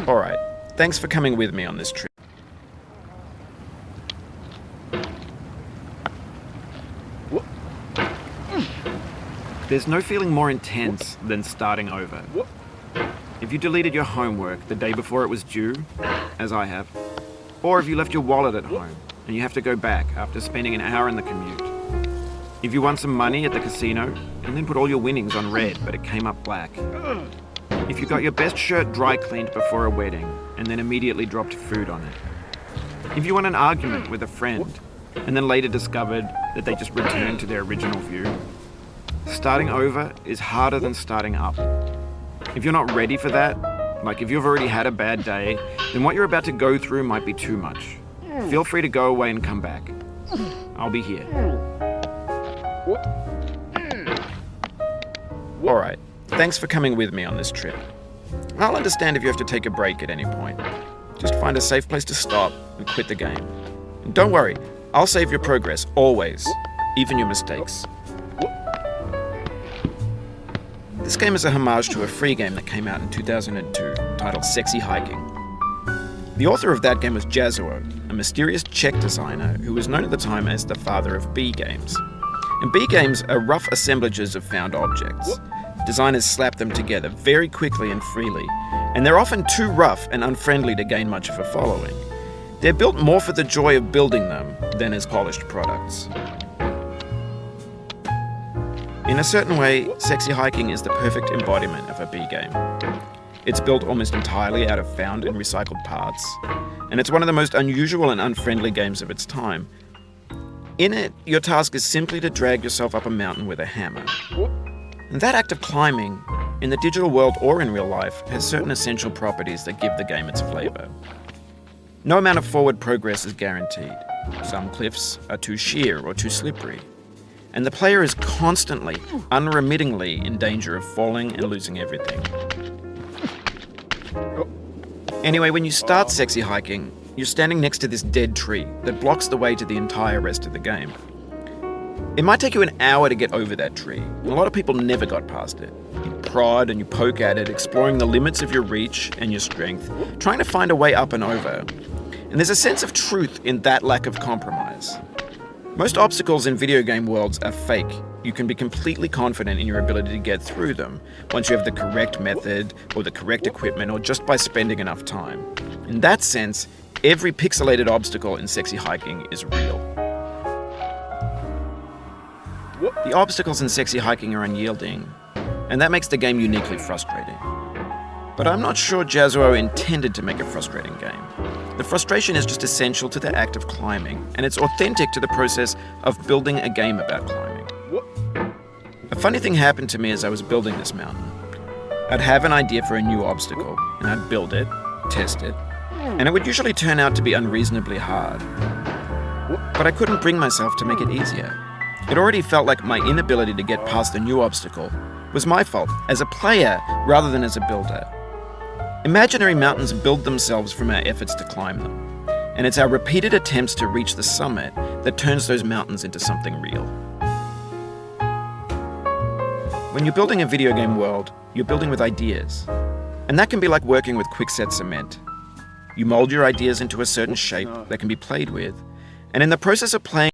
Alright, thanks for coming with me on this trip. There's no feeling more intense than starting over. If you deleted your homework the day before it was due, as I have, or if you left your wallet at home and you have to go back after spending an hour in the commute. If you won some money at the casino and then put all your winnings on red but it came up black. If you got your best shirt dry cleaned before a wedding and then immediately dropped food on it. If you won an argument with a friend and then later discovered that they just returned to their original view. Starting over is harder than starting up. If you're not ready for that, like if you've already had a bad day, then what you're about to go through might be too much. Feel free to go away and come back. I'll be here. Alright, thanks for coming with me on this trip. I'll understand if you have to take a break at any point. Just find a safe place to stop and quit the game. And don't worry, I'll save your progress, always, even your mistakes. This game is a homage to a free game that came out in 2002, titled Sexy Hiking. The author of that game was Jazuo, a mysterious Czech designer who was known at the time as the father of B games. And B games are rough assemblages of found objects. Designers slap them together very quickly and freely, and they're often too rough and unfriendly to gain much of a following. They're built more for the joy of building them than as polished products. In a certain way, Sexy Hiking is the perfect embodiment of a B game. It's built almost entirely out of found and recycled parts, and it's one of the most unusual and unfriendly games of its time. In it, your task is simply to drag yourself up a mountain with a hammer. And that act of climbing, in the digital world or in real life, has certain essential properties that give the game its flavor. No amount of forward progress is guaranteed. Some cliffs are too sheer or too slippery. And the player is constantly, unremittingly in danger of falling and losing everything. Anyway, when you start Sexy Hiking, you're standing next to this dead tree that blocks the way to the entire rest of the game. It might take you an hour to get over that tree, and a lot of people never got past it. You prod and you poke at it, exploring the limits of your reach and your strength, trying to find a way up and over. And there's a sense of truth in that lack of compromise. Most obstacles in video game worlds are fake. You can be completely confident in your ability to get through them once you have the correct method or the correct equipment or just by spending enough time. In that sense, every pixelated obstacle in Sexy Hiking is real. The obstacles in Sexy Hiking are unyielding, and that makes the game uniquely frustrating. But I'm not sure Jazuo intended to make a frustrating game. The frustration is just essential to the act of climbing, and it's authentic to the process of building a game about climbing. A funny thing happened to me as I was building this mountain. I'd have an idea for a new obstacle, and I'd build it, test it, and it would usually turn out to be unreasonably hard. But I couldn't bring myself to make it easier. It already felt like my inability to get past the new obstacle was my fault as a player rather than as a builder. Imaginary mountains build themselves from our efforts to climb them, and it's our repeated attempts to reach the summit that turns those mountains into something real. When you're building a video game world, you're building with ideas, and that can be like working with quickset cement. You mold your ideas into a certain shape that can be played with, and in the process of playing